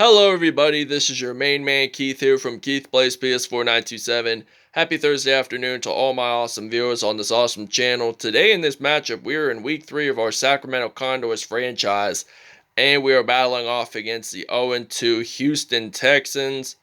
Hello everybody, this is your main man Keith here from Keith Plays PS4 927. Happy Thursday afternoon to all my awesome viewers on this awesome channel. Today in this matchup, we are in week 3 of our Sacramento Condors franchise, and we are battling off against the 0-2 Houston Texans.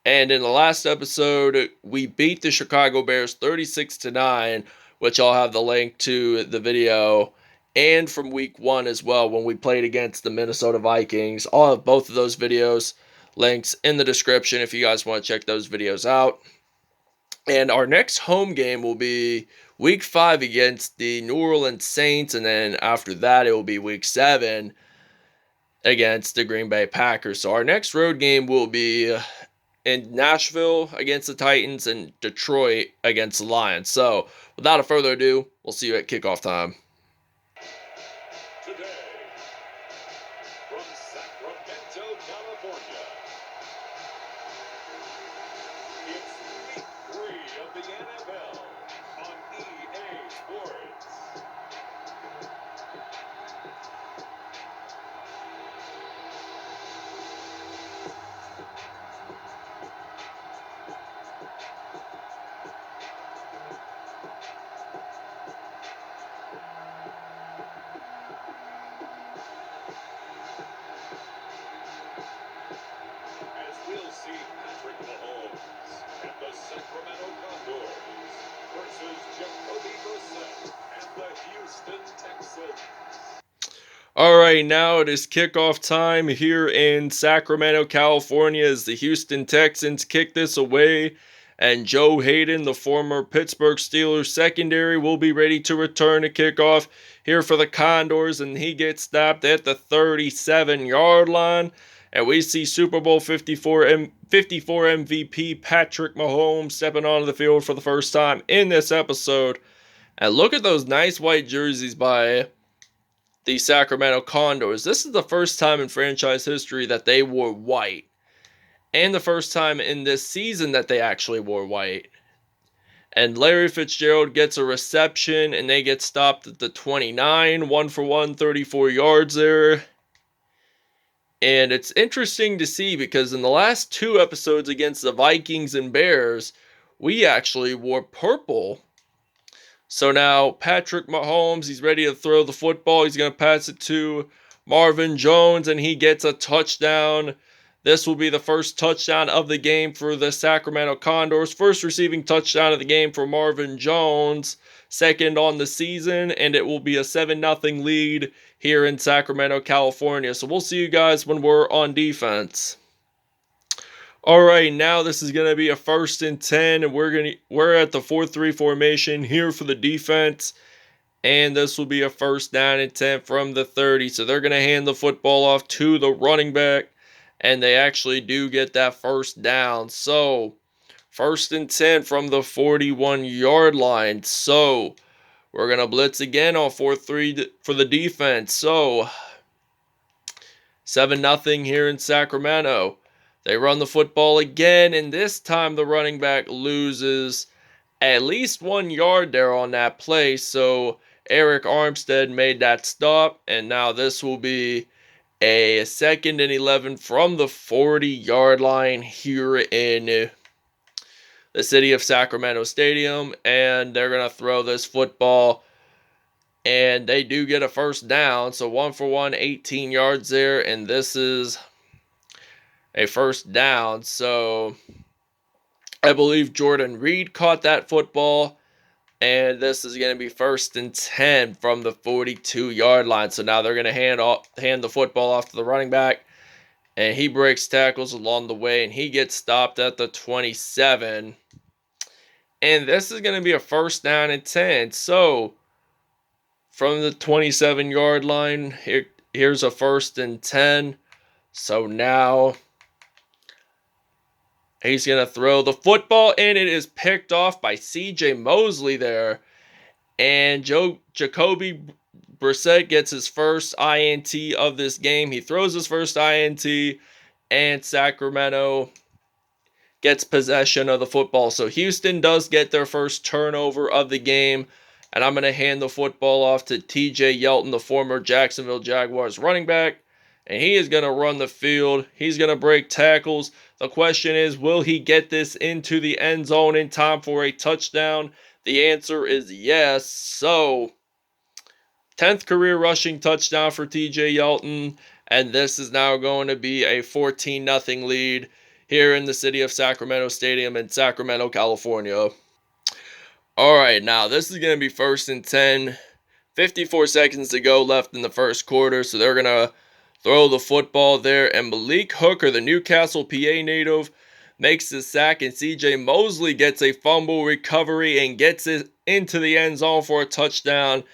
And in the last episode, we beat the Chicago Bears 36-9, which I'll have the link to the video, and from week 1 as well when we played against the Minnesota Vikings. I'll have both of those videos links in the description if you guys want to check those videos out. And our next home game will be week 5 against the New Orleans Saints, and then after that it will be week 7 against the Green Bay Packers. So our next road game will be in Nashville against the Titans and Detroit against the Lions. So without further ado, we'll see you at kickoff time. Today, from Sacramento, California, it's week 3 of the NFL on EA Sports. As we'll see Patrick Mahomes and the Sacramento Condors versus Jacoby Brissett and the Houston Texans. Alright, now it is kickoff time here in Sacramento, California, as the Houston Texans kick this away. And Joe Hayden, the former Pittsburgh Steelers secondary, will be ready to return to kickoff here for the Condors. And he gets stopped at the 37-yard line. And we see Super Bowl 54 MVP Patrick Mahomes stepping onto the field for the first time in this episode. And look at those nice white jerseys by the Sacramento Condors. This is the first time in franchise history that they wore white, and the first time in this season that they actually wore white. And Larry Fitzgerald gets a reception, and they get stopped at the 29, 1-for-1, 34 yards there. And it's interesting to see because in the last 2 episodes against the Vikings and Bears, we actually wore purple. So now Patrick Mahomes, he's ready to throw the football. He's going to pass it to Marvin Jones, and he gets a touchdown. This will be the first touchdown of the game for the Sacramento Condors. First receiving touchdown of the game for Marvin Jones. Second on the season, and it will be a 7-0 lead here in Sacramento, California. So we'll see you guys when we're on defense. Alright, now this is going to be a 1st and 10, and we're at the 4-3 formation here for the defense. And this will be a 1st down and 10 from the 30. So they're going to hand the football off to the running back, and they actually do get that 1st down. So 1st and 10 from the 41-yard line. So we're going to blitz again on 4-3 for the defense. So 7-0 here in Sacramento. They run the football again, and this time the running back loses at least 1 yard there on that play. So Eric Armstead made that stop, and now this will be a 2nd and 11 from the 40-yard line here in the city of Sacramento Stadium. And they're going to throw this football, and they do get a 1st down. So 1-for-1, 18 yards there, and this is a 1st down. So I believe Jordan Reed caught that football, and this is going to be 1st and 10 from the 42-yard line. So now they're going to hand the football off to the running back, and he breaks tackles along the way, and he gets stopped at the 27. And this is going to be a 1st down and 10. So from the 27-yard line, here's a 1st and 10. So now he's going to throw the football, and it is picked off by C.J. Mosley there. And Jacoby Brissett gets his first INT of this game. He throws his first INT, and Sacramento gets possession of the football. So Houston does get their first turnover of the game. And I'm going to hand the football off to T.J. Yeldon, the former Jacksonville Jaguars running back. and he is going to run the field. He's going to break tackles. The question is, will he get this into the end zone in time for a touchdown? The answer is yes. So, 10th career rushing touchdown for TJ Yeldon, and this is now going to be a 14-0 lead here in the city of Sacramento Stadium in Sacramento, California. All right, now this is going to be 1st and 10. 54 seconds to go left in the first quarter, so they're going to throw the football there, and Malik Hooker, the Newcastle, PA native, makes the sack, and CJ Mosley gets a fumble recovery and gets it into the end zone for a touchdown,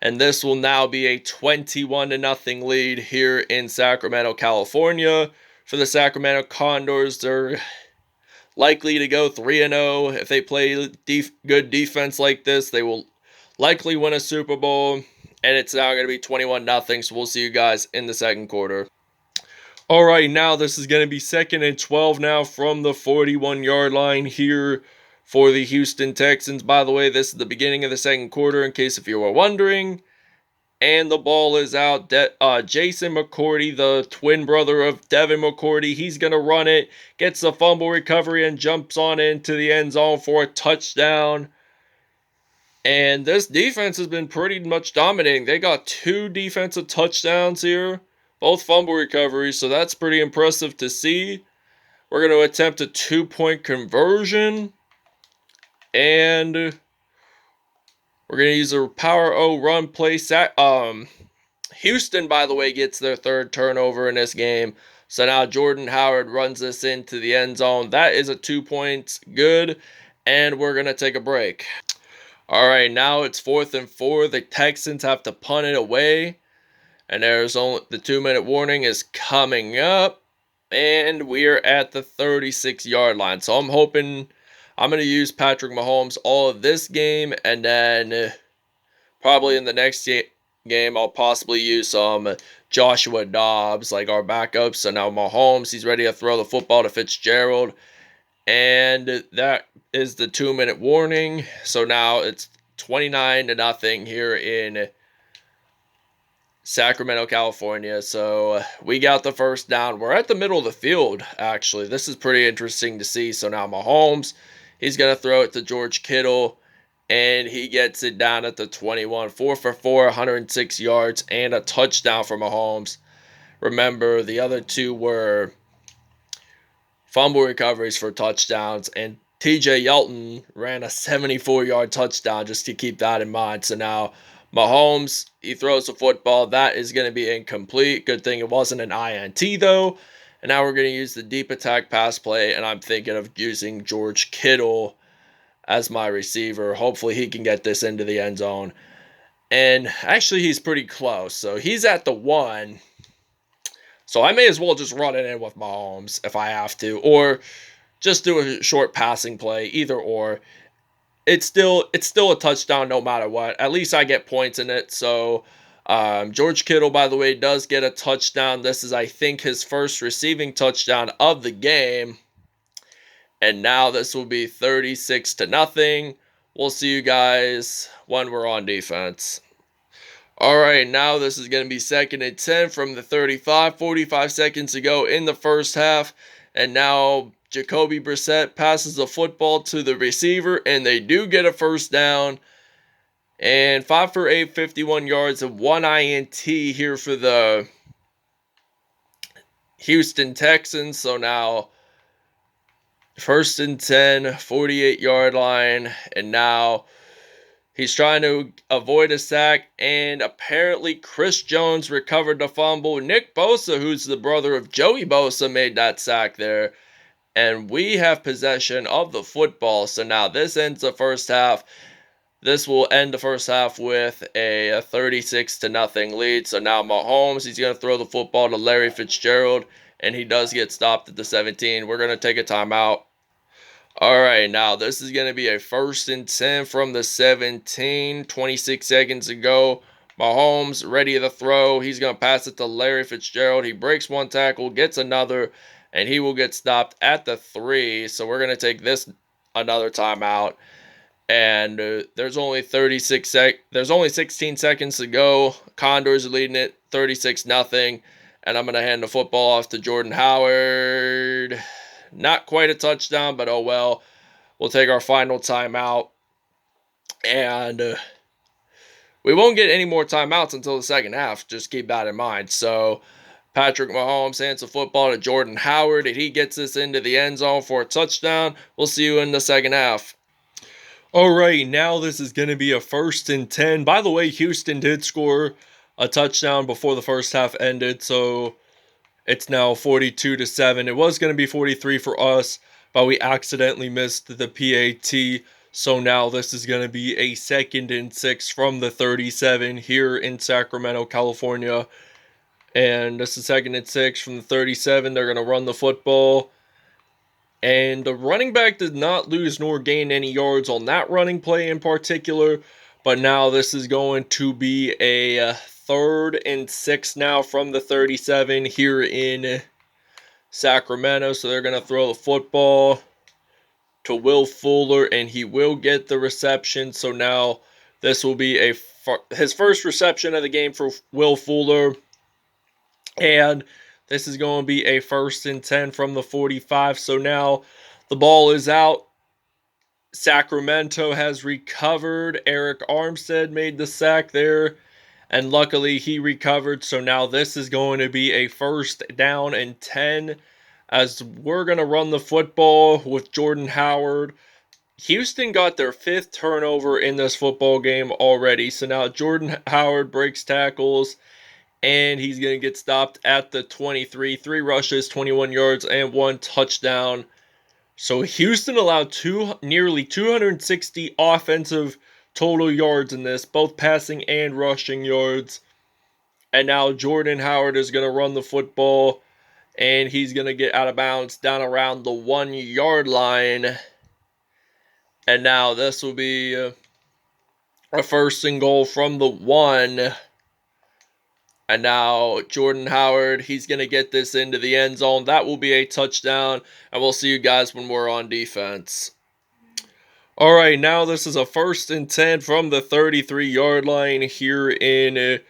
and this will now be a 21-0 lead here in Sacramento, California. For the Sacramento Condors, they're likely to go 3-0. If they play good defense like this, they will likely win a Super Bowl, and it's now going to be 21-0, so we'll see you guys in the second quarter. All right, now this is going to be 2nd and 12 now from the 41-yard line here for the Houston Texans. By the way, this is the beginning of the second quarter, in case if you were wondering. And the ball is out. Jason McCourty, the twin brother of Devin McCourty, he's going to run it, gets the fumble recovery, and jumps on into the end zone for a touchdown. And this defense has been pretty much dominating. They got 2 defensive touchdowns here, both fumble recoveries, so that's pretty impressive to see. We're going to attempt a 2-point conversion, and we're going to use a power O run play. Houston, by the way, gets their 3rd turnover in this game. So now Jordan Howard runs this into the end zone. That is a 2 points good, and we're going to take a break. All right, now it's 4th and 4. The Texans have to punt it away, and there's only the 2-minute warning is coming up, and we're at the 36-yard line. So I'm hoping I'm going to use Patrick Mahomes all of this game, and then probably in the next game I'll possibly use some Joshua Dobbs, like our backup. So now Mahomes, he's ready to throw the football to Fitzgerald, and that is the 2-minute warning. So now it's 29-0 here in Sacramento, California. So we got the first down. We're at the middle of the field, actually. This is pretty interesting to see. So now Mahomes, he's going to throw it to George Kittle, and he gets it down at the 21. 4 for 4, 106 yards, and a touchdown for Mahomes. Remember, the other 2 were fumble recoveries for touchdowns, and TJ Yeldon ran a 74-yard touchdown, just to keep that in mind. So now Mahomes, he throws the football. That is going to be incomplete. Good thing it wasn't an INT, though. And now we're going to use the deep attack pass play, and I'm thinking of using George Kittle as my receiver. Hopefully he can get this into the end zone. And actually, he's pretty close. So he's at the 1. So I may as well just run it in with Mahomes if I have to, or just do a short passing play, either or. It's still a touchdown no matter what. At least I get points in it. So George Kittle, by the way, does get a touchdown. This is, I think, his first receiving touchdown of the game. And now this will be 36-0. We'll see you guys when we're on defense. All right, now this is going to be 2nd and 10 from the 35. 45 seconds to go in the first half. And now Jacoby Brissett passes the football to the receiver, and they do get a first down. And 5 for 8, 51 yards, and 1 INT here for the Houston Texans. So now 1st and 10, 48-yard line, and now he's trying to avoid a sack, and apparently Chris Jones recovered the fumble. Nick Bosa, who's the brother of Joey Bosa, made that sack there. And we have possession of the football. So now this ends the first half. This will end the first half with a 36-0 lead. So now Mahomes, he's going to throw the football to Larry Fitzgerald, and he does get stopped at the 17. We're going to take a timeout. All right, now this is going to be a 1st and 10 from the 17. 26 seconds to go. Mahomes ready to throw. He's going to pass it to Larry Fitzgerald. He breaks 1 tackle, gets another, and he will get stopped at the 3. So we're going to take this another timeout. And there's only 16 seconds to go. Condors are leading it 36-0. And I'm going to hand the football off to Jordan Howard. Not quite a touchdown, but oh well. We'll take our final timeout. And we won't get any more timeouts until the second half. Just keep that in mind. So Patrick Mahomes hands the football to Jordan Howard, and he gets this into the end zone for a touchdown. We'll see you in the second half. All right, now this is going to be a 1st and 10. By the way, Houston did score a touchdown before the first half ended, so it's now 42-7. It was going to be 43 for us, but we accidentally missed the PAT. So now this is going to be a 2nd and 6 from the 37 here in Sacramento, California. And this is 2nd and 6 from the 37. They're going to run the football. And the running back did not lose nor gain any yards on that running play in particular. But now this is going to be a 3rd and 6 now from the 37 here in Sacramento. So they're going to throw the football to Will Fuller, and he will get the reception. So now this will be his first reception of the game for Will Fuller. And this is going to be a 1st and 10 from the 45. So now the ball is out. Sacramento has recovered. Eric Armstead made the sack there, and luckily he recovered. So now this is going to be a 1st down and 10 as we're going to run the football with Jordan Howard. Houston got their 5th turnover in this football game already. So now Jordan Howard breaks tackles, and he's going to get stopped at the 23. 3 rushes, 21 yards, and 1 touchdown. So Houston allowed nearly 260 offensive total yards in this, both passing and rushing yards. And now Jordan Howard is going to run the football, and he's going to get out of bounds down around the 1-yard line. And now this will be a 1st and goal from the 1. And now Jordan Howard, he's going to get this into the end zone. That will be a touchdown. And we'll see you guys when we're on defense. All right, now this is a 1st and 10 from the 33-yard line here in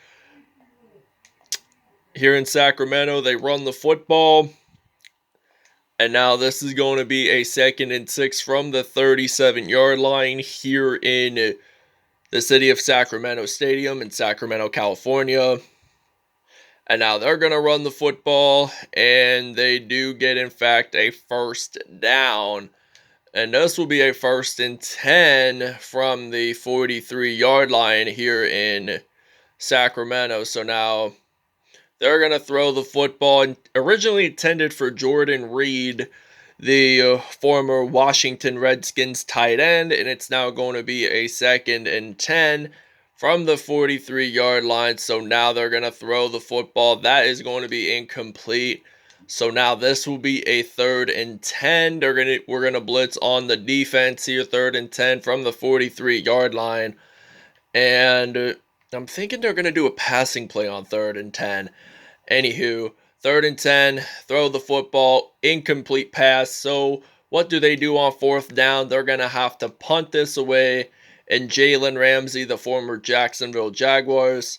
Sacramento. They run the football. And now this is going to be a 2nd and 6 from the 37-yard line here in the city of Sacramento Stadium in Sacramento, California. And now they're going to run the football, and they do get, in fact, a 1st down. And this will be a 1st and 10 from the 43-yard line here in Sacramento. So now they're going to throw the football, originally intended for Jordan Reed, the former Washington Redskins tight end, and it's now going to be a 2nd and 10 from the 43-yard line. So now they're going to throw the football. That is going to be incomplete. So now this will be a 3rd and 10. We're going to blitz on the defense here, 3rd and 10 from the 43-yard line. And I'm thinking they're going to do a passing play on 3rd and 10. Anywho, 3rd and 10, throw the football, incomplete pass. So what do they do on 4th down? They're going to have to punt this away. And Jalen Ramsey, the former Jacksonville Jaguars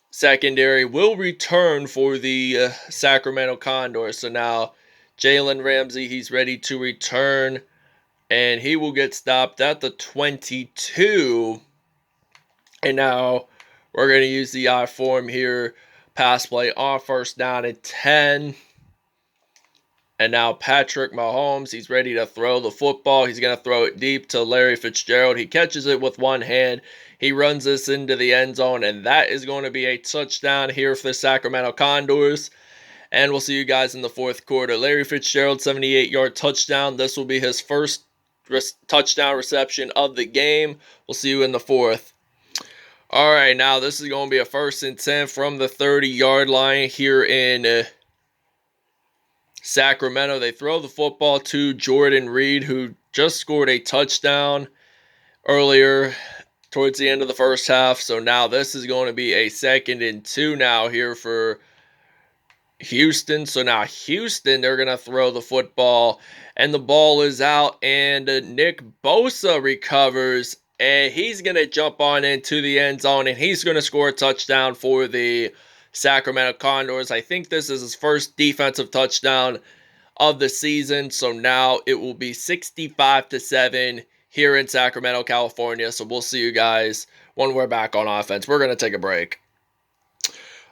secondary, will return for the Sacramento Condors. So now Jalen Ramsey, he's ready to return, and he will get stopped at the 22. And now we're going to use the I form here. Pass play on 1st down and 10. And now Patrick Mahomes, he's ready to throw the football. He's going to throw it deep to Larry Fitzgerald. He catches it with one hand. He runs this into the end zone, and that is going to be a touchdown here for the Sacramento Condors. And we'll see you guys in the 4th quarter. Larry Fitzgerald, 78-yard touchdown. This will be his first touchdown reception of the game. We'll see you in the 4th. All right, now this is going to be a 1st and 10 from the 30-yard line here in Sacramento. They throw the football to Jordan Reed, who just scored a touchdown earlier towards the end of the first half. So now this is going to be a 2nd and 2 now here for Houston. So now Houston, they're going to throw the football, and the ball is out, and Nick Bosa recovers, and he's going to jump on into the end zone, and he's going to score a touchdown for the Sacramento Condors. I think this is his first defensive touchdown of the season. So now it will be 65-7 here in Sacramento, California. So we'll see you guys when we're back on offense. We're going to take a break.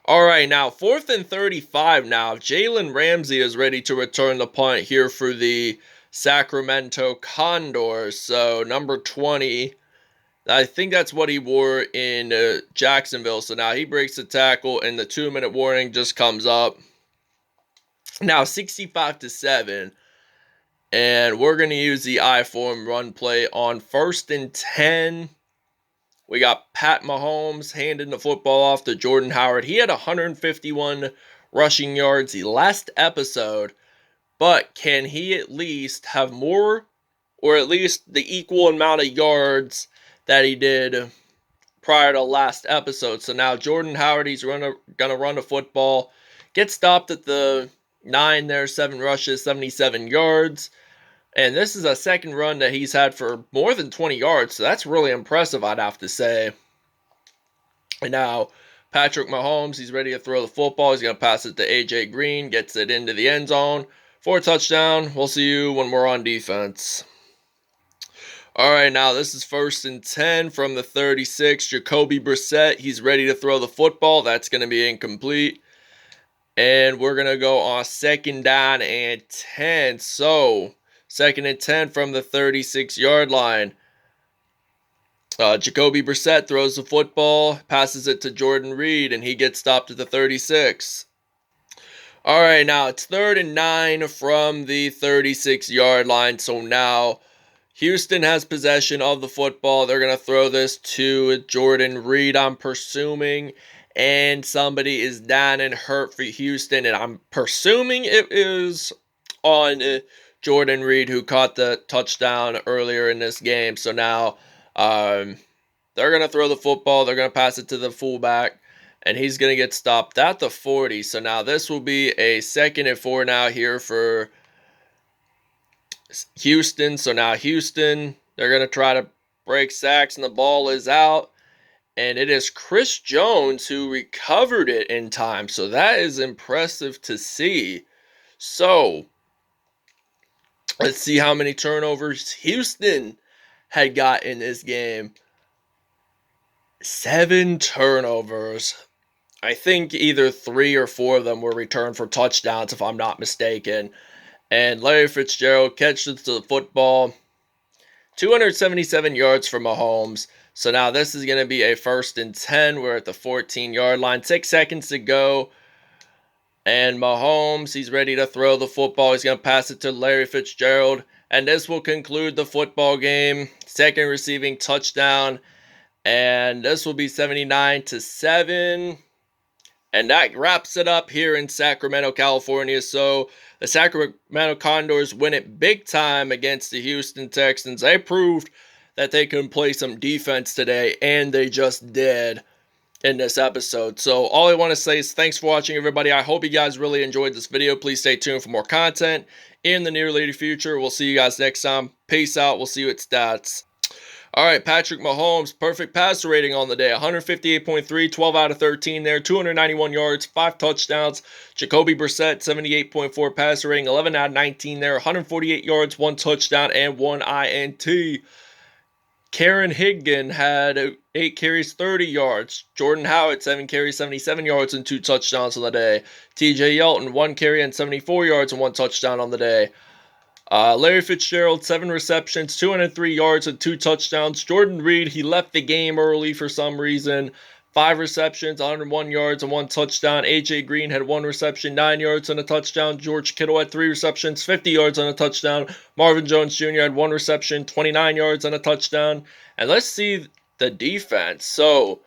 All right, now 4th and 35 now. Jalen Ramsey is ready to return the punt here for the Sacramento Condors. So number 20, I think that's what he wore in Jacksonville. So now he breaks the tackle and the 2-minute warning just comes up. Now 65-7. And we're going to use the I-form run play on 1st and 10. We got Pat Mahomes handing the football off to Jordan Howard. He had 151 rushing yards the last episode, but can he at least have more or at least the equal amount of yards that he did prior to last episode? So now Jordan Howard, he's going to run the football, get stopped at the 9 there, 7 rushes, 77 yards. And this is a second run that he's had for more than 20 yards. So that's really impressive, I'd have to say. And now, Patrick Mahomes, he's ready to throw the football. He's going to pass it to A.J. Green. Gets it into the end zone for a touchdown. We'll see you when we're on defense. All right, now this is 1st and 10 from the 36. Jacoby Brissett, he's ready to throw the football. That's going to be incomplete. And we're going to go on 2nd down and 10. So 2nd and 10 from the 36-yard line. Jacoby Brissett throws the football, passes it to Jordan Reed, and he gets stopped at the 36. All right, now it's 3rd and 9 from the 36-yard line. So now Houston has possession of the football. They're going to throw this to Jordan Reed, I'm presuming. And somebody is down and hurt for Houston. And I'm presuming it is on Jordan Reed, who caught the touchdown earlier in this game. So now they're going to throw the football. They're going to pass it to the fullback. And he's going to get stopped at the 40. So now this will be a 2nd and 4 now here for Houston. So now Houston, they're going to try to break sacks, and the ball is out. And it is Chris Jones who recovered it in time. So that is impressive to see. So let's see how many turnovers Houston had got in this game. 7 turnovers. I think either 3 or 4 of them were returned for touchdowns, if I'm not mistaken. And Larry Fitzgerald catches the football. 277 yards for Mahomes. So now this is going to be a 1st and 10. We're at the 14-yard line. 6 seconds to go. And Mahomes, he's ready to throw the football. He's going to pass it to Larry Fitzgerald. And this will conclude the football game. 2nd receiving touchdown. And this will be 79-7. And that wraps it up here in Sacramento, California. So the Sacramento Condors win it big time against the Houston Texans. They proved that they can play some defense today, and they just did in this episode. So all I want to say is thanks for watching, everybody. I hope you guys really enjoyed this video. Please stay tuned for more content in the near later future. We'll see you guys next time. Peace out. We'll see you at stats. All right, Patrick Mahomes, perfect passer rating on the day. 158.3, 12 out of 13 there, 291 yards, 5 touchdowns. Jacoby Brissett, 78.4 passer rating, 11 out of 19 there, 148 yards, 1 touchdown, and 1 INT. Karen Higdon had 8 carries, 30 yards. Jordan Howard, 7 carries, 77 yards, and 2 touchdowns on the day. TJ Yeldon, 1 carry and 74 yards and 1 touchdown on the day. Larry Fitzgerald, 7 receptions, 203 yards, and 2 touchdowns. Jordan Reed, he left the game early for some reason. 5 receptions, 101 yards, and 1 touchdown. A.J. Green had 1 reception, 9 yards, and a touchdown. George Kittle had 3 receptions, 50 yards, and a touchdown. Marvin Jones Jr. had 1 reception, 29 yards, and a touchdown. And let's see the defense. So,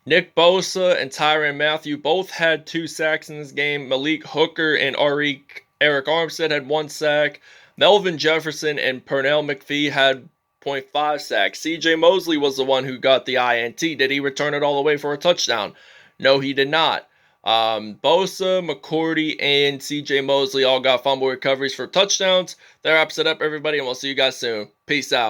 Nick Bosa and Tyrann Mathieu both had 2 sacks in this game. Malik Hooker and Eric Armstead had 1 sack. Melvin Jefferson and Pernell McPhee had 0.5 sacks. C.J. Mosley was the one who got the INT. Did he return it all the way for a touchdown? No, he did not. Bosa, McCourty, and C.J. Mosley all got fumble recoveries for touchdowns. That wraps it up, everybody, and we'll see you guys soon. Peace out.